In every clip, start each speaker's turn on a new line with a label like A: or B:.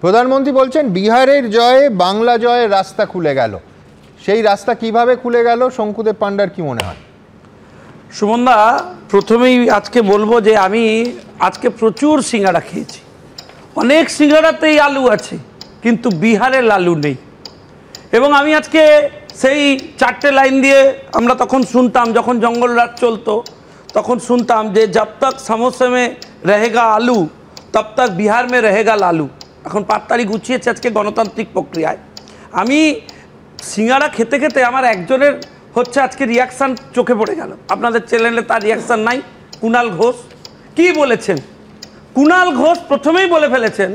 A: প্রধানমন্ত্রী বলছেন বিহারের জয়ে বাংলা জয়ের রাস্তা খুলে গেল। সেই রাস্তা কিভাবে খুলে গেল শঙ্কুদেব পান্ডার কি মনে হয়?
B: সুমনদা, প্রথমেই আজকে বলবো যে আমি আজকে প্রচুর সিঙ্গাড়া খেয়েছি। অনেক সিঙ্গাড়াতেই আলু আছে, কিন্তু বিহারের আলু নেই। এবং আমি আজকে সেই 4টে লাইন দিয়ে আমরা তখন শুনতাম, যখন জঙ্গল রাত চলতো তখন শুনতাম যে জব তক সমোসে মে রহেগা আলু তব তক বিহার মে রহেগা লালু। এখন 5 তারিখ গুছিয়েছে আজকে গণতান্ত্রিক প্রক্রিয়ায়। আমি সিঙ্গাড়া খেতে খেতে আমার একজনের হচ্ছে আজকে রিয়াকশান চোখে পড়ে গেল। আপনাদের চ্যানেলে তার রিয়াকশান নাই। কুণাল ঘোষ কি বলেছেন? কুণাল ঘোষ প্রথমেই বলে ফেলেছেন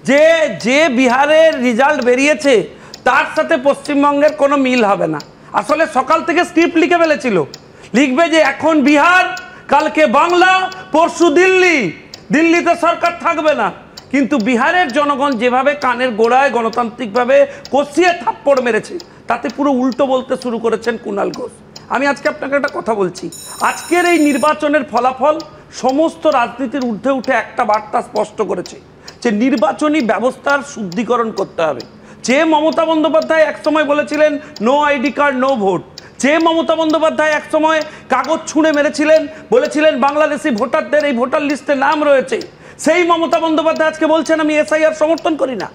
B: যে যে বিহারের রেজাল্ট বেরিয়েছে তার সাথে পশ্চিমবঙ্গের কোনো মিল হবে না। আসলে সকাল থেকে স্ক্রিপ্ট লিখে ফেলেছিল, লিখবে যে এখন বিহার, কালকে বাংলা, পরশু দিল্লি, দিল্লিতে সরকার থাকবে না। কিন্তু বিহারের জনগণ যেভাবে কানের গোড়ায় গণতান্ত্রিকভাবে কষিয়ে থাপ্পড় মেরেছে, তাতে পুরো উল্টো বলতে শুরু করেছেন কুণাল ঘোষ। আমি আজকে আপনাকে একটা কথা বলছি, আজকের এই নির্বাচনের ফলাফল সমস্ত রাজনীতির ঊর্ধ্বে উঠে একটা বার্তা স্পষ্ট করেছে যে নির্বাচনী ব্যবস্থার শুদ্ধিকরণ করতে হবে। যে মমতা বন্দ্যোপাধ্যায় একসময় বলেছিলেন no ID card no vote, যে মমতা বন্দ্যোপাধ্যায় একসময় কাগজ ছুঁড়ে মেরেছিলেন, বলেছিলেন বাংলাদেশি ভোটারদের এই ভোটার লিস্টে নাম রয়েছে, সেই মমতা বন্দ্যোপাধ্যায় আজকে বলছেন আমি এসআইআর সমর্থন করি না।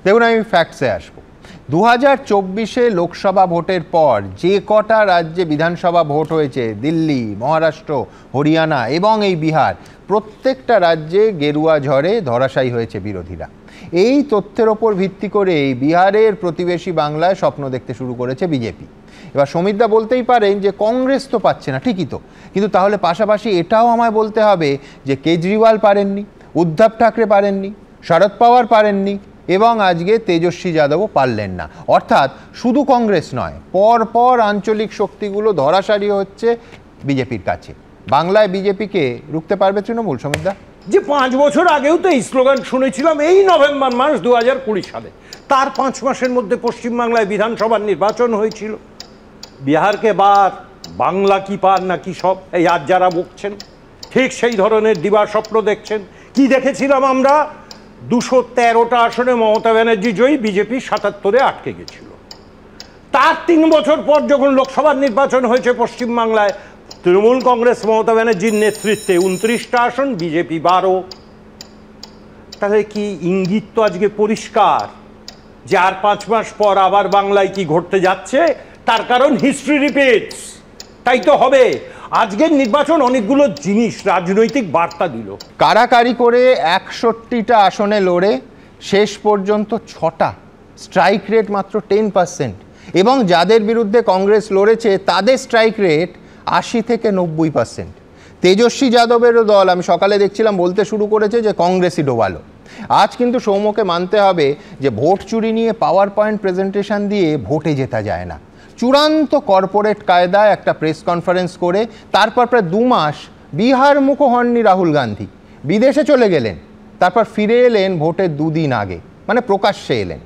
A: দেখুন, আমি ফ্যাক্টসে আসবো। 2024-এ লোকসভা ভোটের পর যে কটা রাজ্যে বিধানসভা ভোট হয়েছে, দিল্লি, মহারাষ্ট্র, হরিয়ানা এবং এই বিহার, প্রত্যেকটা রাজ্যে গেরুয়া ঝড়ে ধরাশায়ী হয়েছে বিরোধীরা। এই তথ্যের ওপর ভিত্তি করে এই বিহারের প্রতিবেশী বাংলায় স্বপ্ন দেখতে শুরু করেছে বিজেপি। এবার সমিতদা বলতেই পারেন যে কংগ্রেস তো পাচ্ছে না, ঠিকই তো, কিন্তু তাহলে পাশাপাশি এটাও আমায় বলতে হবে যে কেজরিওয়াল পারেননি, উদ্ধব ঠাকরে পারেননি, শরদ পাওয়ার পারেননি এবং আজকে তেজস্বী যাদবও পারলেন না। অর্থাৎ শুধু কংগ্রেস নয়, পরপর আঞ্চলিক শক্তিগুলো ধরাশায়ী হচ্ছে বিজেপির কাছে। বাংলায় বিজেপিকে রুখতে পারবে তৃণমূল, সমিতদা?
C: যে 5 বছর আগেও তো এই স্লোগান শুনেছিলাম, এই নভেম্বর মাস 2020 সালে। তার 5 মাসের মধ্যে পশ্চিমবাংলায় বিধানসভার নির্বাচন হয়েছিল। বিহারকে বার, বাংলা কি পার নাকি সব, এই আজ যারা বকছেন ঠিক সেই ধরনের দিবা স্বপ্ন দেখছেন। কি দেখেছিলাম আমরা? 213টা আসনে মমতা ব্যানার্জি জয়ী, বিজেপি 77-এ আটকে গেছিল। তার 3 বছর পর যখন লোকসভার নির্বাচন হয়েছে পশ্চিমবাংলায়, তৃণমূল কংগ্রেস মমতা ব্যানার্জির নেতৃত্বে 29টা আসন, বিজেপি 12। তাহলে কি ইঙ্গিত তো আজকে পরিষ্কার যে আর 5 মাস পর আবার বাংলায় কি ঘটতে যাচ্ছে, তার কারণ হিস্ট্রি রিপিটস। তাই তো হবে। আজকের নির্বাচন অনেকগুলো জিনিস রাজনৈতিক বার্তা দিল।
A: কারাকারি করে 61টা আসনে লড়ে শেষ পর্যন্ত 6টা, স্ট্রাইক রেট মাত্র 10%, এবং যাদের বিরুদ্ধে কংগ্রেস লড়েছে তাদের স্ট্রাইক রেট 80 থেকে 90%। তেজস্বী যাদবেরও দল আমি সকালে দেখছিলাম বলতে শুরু করেছে যে কংগ্রেসই ডোবালো। আজ কিন্তু সৌম্যকে মানতে হবে যে ভোট চুরি নিয়ে পাওয়ার পয়েন্ট প্রেজেন্টেশন দিয়ে ভোটে জেতা যায় না। চূড়ান্ত কর্পোরেট কায়দায় একটা প্রেস কনফারেন্স করে তারপর প্রায় 2 মাস বিহার মুখ হননি রাহুল গান্ধী, বিদেশে চলে গেলেন, তারপর ফিরে এলেন ভোটের 2 দিন আগে, মানে প্রকাশ্যে এলেন।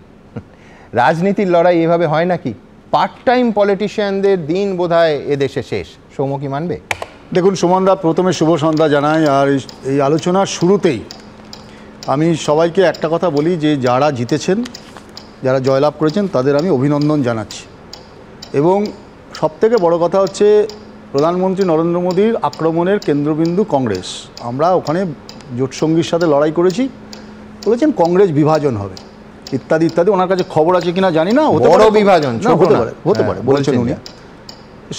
A: রাজনীতির লড়াই এভাবে হয় নাকি? পার্ট টাইম পলিটিশিয়ানদের দিন বোধহয় এদেশে শেষ। সৌম্য কি মানবে?
D: দেখুন সুমনদা, প্রথমে শুভ সন্ধ্যা জানাই। আর এই আলোচনার শুরুতেই আমি সবাইকে একটা কথা বলি যে যারা জিতেছেন, যারা জয়লাভ করেছেন, তাদের আমি অভিনন্দন জানাচ্ছি। এবং সবথেকে বড় কথা হচ্ছে প্রধানমন্ত্রী নরেন্দ্র মোদীর আক্রমণের কেন্দ্রবিন্দু কংগ্রেস। আমরা ওখানে জোটসঙ্গীর সাথে লড়াই করেছি, বলেছেন কংগ্রেস বিভাজন হবে ইত্যাদি ইত্যাদি। ওনার কাছে খবর আছে কিনা জানি না,
A: বড় বিভাজন
D: হতে পারে বলেছেন উনি।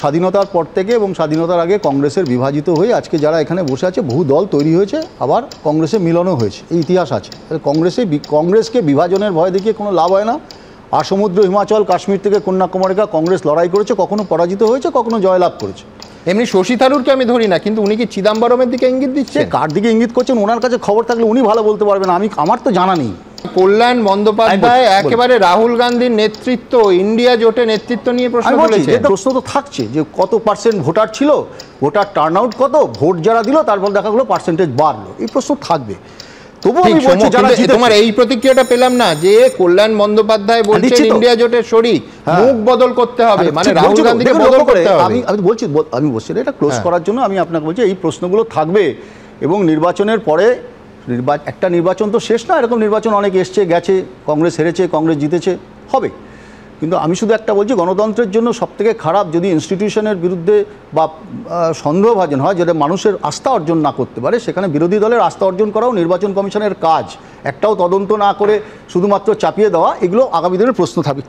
D: স্বাধীনতার পর থেকে এবং স্বাধীনতার আগে কংগ্রেসের বিভাজিত হয়ে আজকে যারা এখানে বসে আছে, বহু দল তৈরি হয়েছে, আবার কংগ্রেসে মিলনও হয়েছে, এই ইতিহাস আছে। কংগ্রেসকে বিভাজনের ভয় দেখিয়ে কোনো লাভ হয় না। আর সমুদ্র, হিমাচল, কাশ্মীর থেকে কন্যাকুমারিকা কংগ্রেস লড়াই করেছে, কখনো পরাজিত হয়েছে, কখনো জয়লাভ করেছে।
A: এমনি শশী থারুরকে আমি ধরি না, কিন্তু উনি কি চিদাম্বরমের দিকে ইঙ্গিত দিচ্ছে?
D: কার দিকে ইঙ্গিত করছেন ওনার কাছে খবর থাকলে উনি ভালো বলতে পারবেন, আমার তো জানা নেই।
A: কল্যাণ বন্দ্যোপাধ্যায় একেবারে রাহুল গান্ধীর নেতৃত্ব, ইন্ডিয়া জোটে নেতৃত্ব নিয়ে প্রশ্ন করেছে।
D: প্রশ্ন তো থাকছে যে কত % ভোটার ছিল, ভোটার টার্ন আউট কত, ভোট যারা দিল তারপর দেখা গেলো পার্সেন্টেজ বাড়লো, এই প্রশ্ন থাকবে।
A: তোমার এই প্রতিক্রিয়াটা পেলাম না যে কল্যাণ বন্দ্যোপাধ্যায় বলছেন ইন্ডিয়া জোটের শরিক, মুখ বদল করতে হবে, মানে রাহুল গান্ধীকে বদল করতে হবে।
D: আমি বলছি এটা ক্লোজ করার জন্য আমি আপনাকে বলছি এই প্রশ্নগুলো থাকবে। এবং নির্বাচনের পরে একটা নির্বাচন তো শেষ না, এরকম নির্বাচন অনেক এসছে গেছে, কংগ্রেস হেরেছে, কংগ্রেস জিতেছে, হবে। কিন্তু আমি শুধু একটা বলছি, গণতন্ত্রের জন্য সবথেকে খারাপ যদি ইনস্টিটিউশনের বিরুদ্ধে বা সন্দেহভাজন হয়, যেটা মানুষের আস্থা অর্জন না করতে পারে, সেখানে বিরোধী দলের আস্থা অর্জন করাও নির্বাচন কমিশনের কাজ। একটাও তদন্ত না করে শুধুমাত্র চাপিয়ে দেওয়া, এগুলো আগামী দিনের প্রশ্ন থাকবে।